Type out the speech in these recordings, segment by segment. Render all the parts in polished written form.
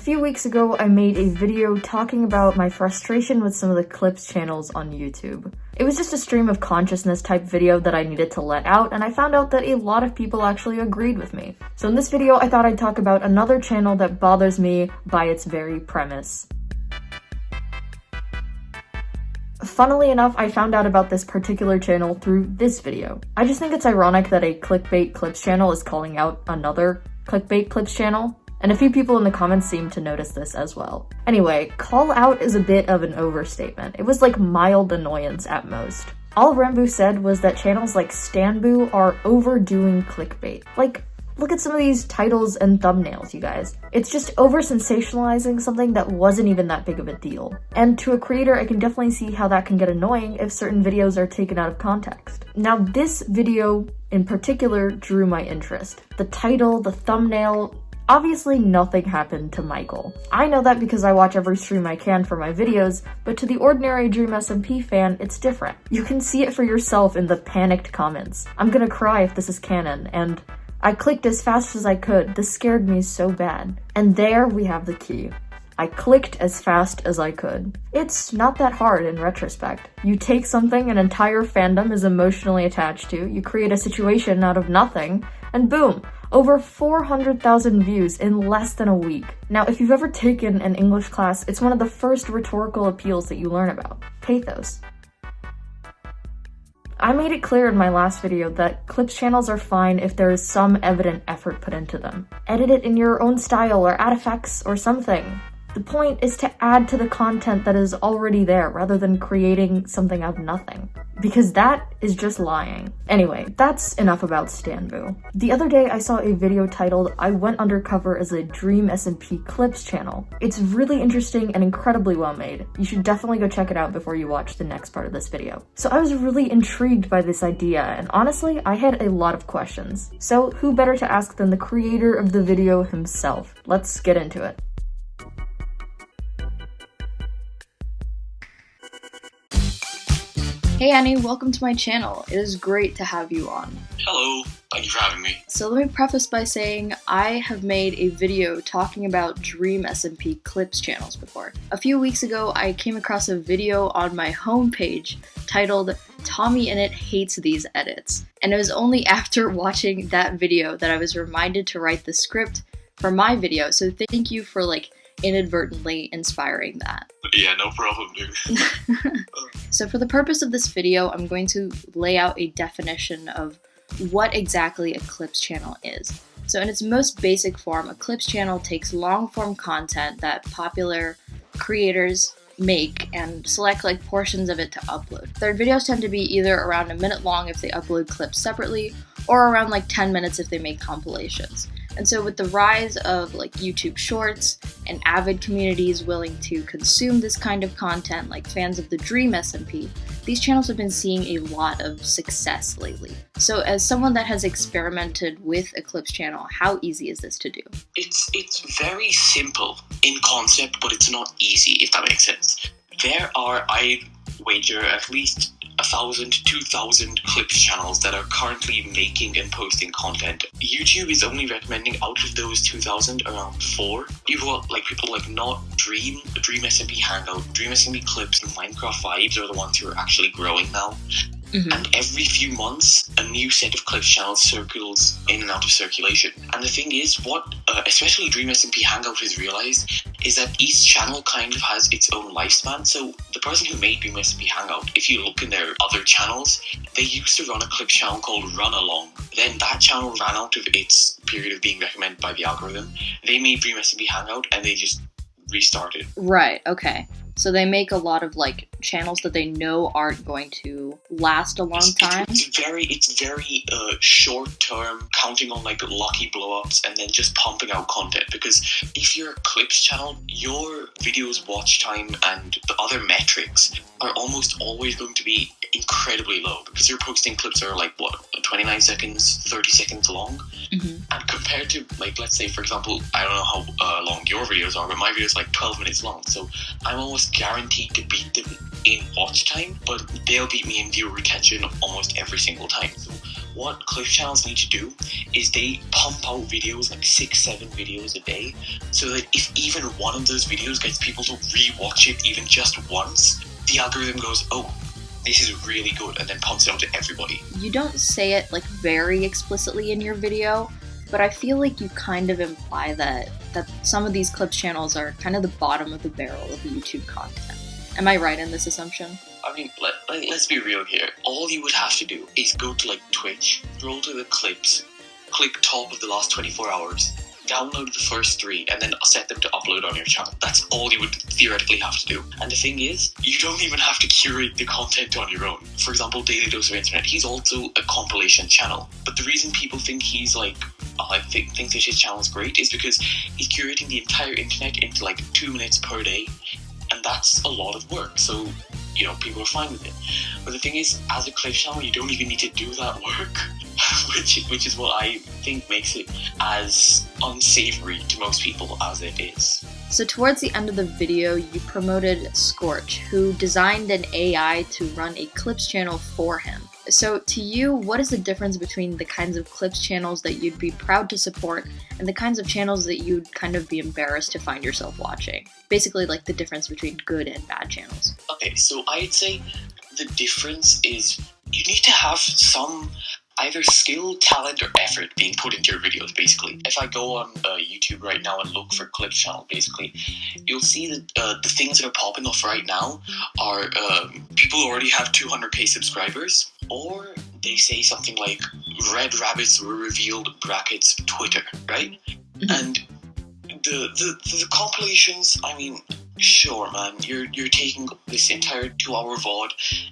few weeks ago, I made a video talking about my frustration with some of the clips channels on YouTube. It was just a stream of consciousness type video that I needed to let out, and I found out that a lot of people actually agreed with me. So in this video, I thought I'd talk about another channel that bothers me by its very premise. Funnily enough, I found out about this particular channel through this video. I just think it's ironic that a clickbait clips channel is calling out another clickbait clips channel, and a few people in the comments seem to notice this as well. Anyway, call out is a bit of an overstatement. It was like mild annoyance at most. All Ranboo said was that channels like Stanboo are overdoing clickbait. Like, look at some of these titles and thumbnails, you guys. It's just over-sensationalizing something that wasn't even that big of a deal. And to a creator, I can definitely see how that can get annoying if certain videos are taken out of context. Now, this video in particular drew my interest. The title, the thumbnail, obviously nothing happened to Michael. I know that because I watch every stream I can for my videos, but to the ordinary DreamSMP fan, it's different. You can see it for yourself in the panicked comments. I'm gonna cry if this is canon, and I clicked as fast as I could. This scared me so bad. And there we have the key. I clicked as fast as I could. It's not that hard in retrospect. You take something an entire fandom is emotionally attached to, you create a situation out of nothing, and boom, over 400,000 views in less than a week. Now, if you've ever taken an English class, it's one of the first rhetorical appeals that you learn about. Pathos. I made it clear in my last video that clips channels are fine if there is some evident effort put into them. Edit it in your own style or add effects or something. The point is to add to the content that is already there rather than creating something out of nothing. Because that is just lying. Anyway, that's enough about Stanboo. The other day I saw a video titled "I Went Undercover as a DreamSMP Clips Channel." It's really interesting and incredibly well made. You should definitely go check it out before you watch the next part of this video. So I was really intrigued by this idea, and honestly, I had a lot of questions. So who better to ask than the creator of the video himself? Let's get into it. Hey Annie, welcome to my channel. It is great to have you on. Hello, thank you for having me. So let me preface by saying I have made a video talking about DreamSMP clips channels before. A few weeks ago, I came across a video on my homepage titled "Tommy in It Hates These Edits." And it was only after watching that video that I was reminded to write the script for my video. So thank you for inadvertently inspiring that. Yeah, no problem, dude. So for the purpose of this video, I'm going to lay out a definition of what exactly a clips channel is. So in its most basic form, a clips channel takes long-form content that popular creators make and select portions of it to upload. Their videos tend to be either around a minute long if they upload clips separately, or around 10 minutes if they make compilations. And so with the rise of YouTube Shorts and avid communities willing to consume this kind of content, like fans of the DreamSMP, these channels have been seeing a lot of success lately. So as someone that has experimented with a clips channel, how easy is this to do? It's very simple in concept, but it's not easy, if that makes sense. There are, I wager, at least 1,000, 2,000 clips channels that are currently making and posting content. YouTube is only recommending out of those 2,000 around 4. You've got people like Not Dream, DreamSMP Hangout, DreamSMP Clips, and Minecraft Vibes are the ones who are actually growing now. Mm-hmm. And every few months, a new set of clips channels circles in and out of circulation. And the thing is, what especially DreamSMP Hangout has realized is that each channel kind of has its own lifespan. So the person who made DreamSMP Hangout, if you look in their other channels, they used to run a clips channel called Run Along. Then that channel ran out of its period of being recommended by the algorithm. They made DreamSMP Hangout and they just restarted. Right, okay. So they make a lot of channels that they know aren't going to last a long time. It's very short term, counting on lucky blow-ups and then just pumping out content. Because if you're a clips channel, your videos watch time and the other metrics are almost always going to be incredibly low because you're posting clips that are 29 seconds, 30 seconds long. Mm-hmm. And compared to let's say for example, I don't know how long your videos are, but my videos 12 minutes long. So I'm almost guaranteed to beat them in watch time, but they'll beat me in viewer retention almost every single time. So what clip channels need to do is they pump out videos, like 6-7 videos a day, so that if even one of those videos gets people to re-watch it even just once, the algorithm goes, oh, this is really good, and then pumps it out to everybody. You don't say it like very explicitly in your video, but I feel like you kind of imply that some of these clips channels are kind of the bottom of the barrel of YouTube content. Am I right in this assumption? I mean, let's be real here. All you would have to do is go to like Twitch, scroll to the clips, click top of the last 24 hours, download the first 3, and then set them to upload on your channel. That's all you would theoretically have to do. And the thing is, you don't even have to curate the content on your own. For example, Daily Dose of Internet, he's also a compilation channel. But the reason people think he's like, think that his channel is great is because he's curating the entire internet into like 2 minutes per day. And that's a lot of work. So, you know, people are fine with it. But the thing is, as a clip channel, you don't even need to do that work, which is what I think makes it as unsavory to most people as it is. So towards the end of the video, you promoted Scorch, who designed an AI to run a clips channel for him. So to you, what is the difference between the kinds of clips channels that you'd be proud to support and the kinds of channels that you'd kind of be embarrassed to find yourself watching? Basically like the difference between good and bad channels. Okay, so I'd say the difference is you need to have some either skill, talent, or effort being put into your videos, basically. If I go on YouTube right now and look for clip channel, basically, you'll see that the things that are popping off right now are people who already have 200k subscribers, or they say something like, red rabbits were revealed, brackets, Twitter, right? Mm-hmm. And the compilations, I mean, sure, man, you're taking this entire 2-hour VOD,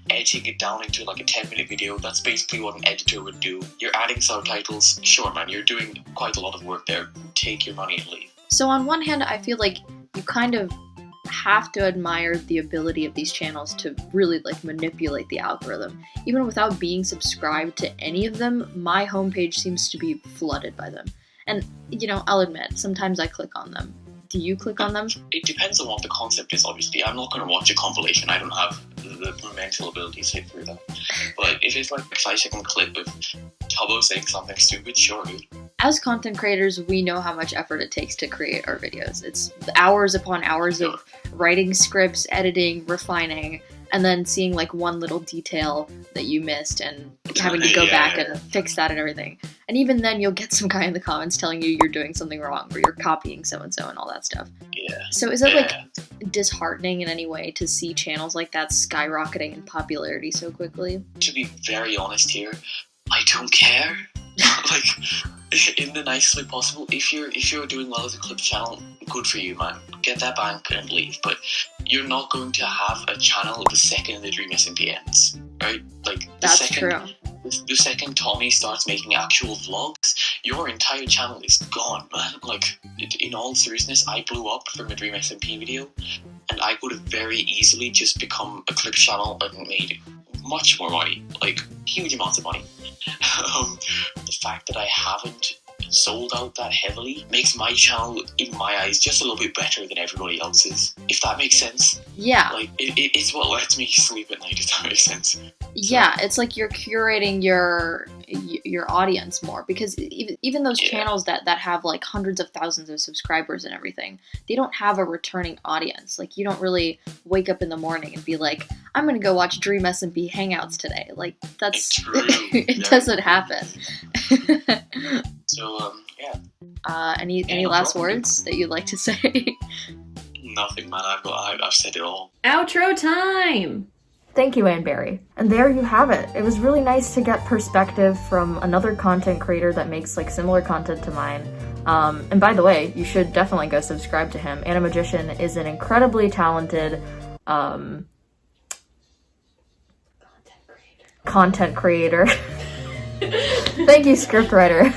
editing it down into like a 10-minute video. That's basically what an editor would do. You're adding subtitles. Sure, man, you're doing quite a lot of work there. Take your money and leave. So on one hand, I feel like you kind of have to admire the ability of these channels to really like manipulate the algorithm. Even without being subscribed to any of them, my homepage seems to be flooded by them. And, you know, I'll admit, sometimes I click on them. Do you click on them? It depends on what the concept is, obviously. I'm not going to watch a compilation. I don't have the mental ability to sit through that. But if it's like a 5-second clip of Tubbo saying something stupid, sure, dude. As content creators, we know how much effort it takes to create our videos. It's hours upon hours of writing scripts, editing, refining, and then seeing like one little detail that you missed and having to go back and fix that and everything. And even then you'll get some guy in the comments telling you you're doing something wrong or you're copying so-and-so and all that stuff. Yeah. So is it like disheartening in any way to see channels like that skyrocketing in popularity so quickly? To be very honest here, I don't care. Like, in the nicest way possible, if you're doing well as a clip channel, good for you, man. Get that bank and leave. But you're not going to have a channel the second the DreamSMP ends, right? Like That's true. The second Tommy starts making actual vlogs, your entire channel is gone, man. Like, in all seriousness, I blew up from a DreamSMP video, and I could have very easily just become a clip channel and made much more money, like huge amounts of money. The fact that I haven't sold out that heavily makes my channel, in my eyes, just a little bit better than everybody else's, if that makes sense. Yeah. Like, it's what lets me sleep at night, if that makes sense. Yeah, it's like you're curating your audience more, because even those channels that have like hundreds of thousands of subscribers and everything, they don't have a returning audience. Like, you don't really wake up in the morning and be like, I'm gonna go watch DreamSMP Hangouts today. Like, that's True. It doesn't happen. So, Any last words that you'd like to say? Nothing, man. I've said it all. Outro time! Thank you, Anne Barry. And there you have it. It was really nice to get perspective from another content creator that makes like similar content to mine. And by the way, you should definitely go subscribe to him. Animagician is an incredibly talented content creator. Thank you, scriptwriter.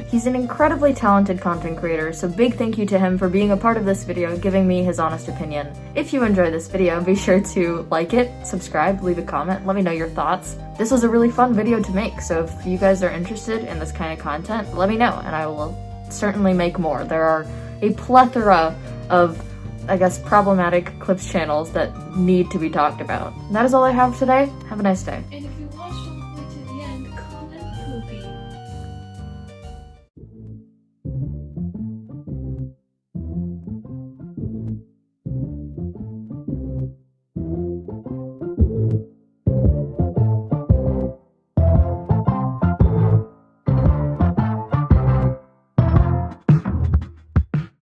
He's an incredibly talented content creator, so big thank you to him for being a part of this video and giving me his honest opinion. If you enjoyed this video, be sure to like it, subscribe, leave a comment, let me know your thoughts. This was a really fun video to make, so if you guys are interested in this kind of content, let me know, and I will certainly make more. There are a plethora of, I guess, problematic clips channels that need to be talked about. And that is all I have today. Have a nice day.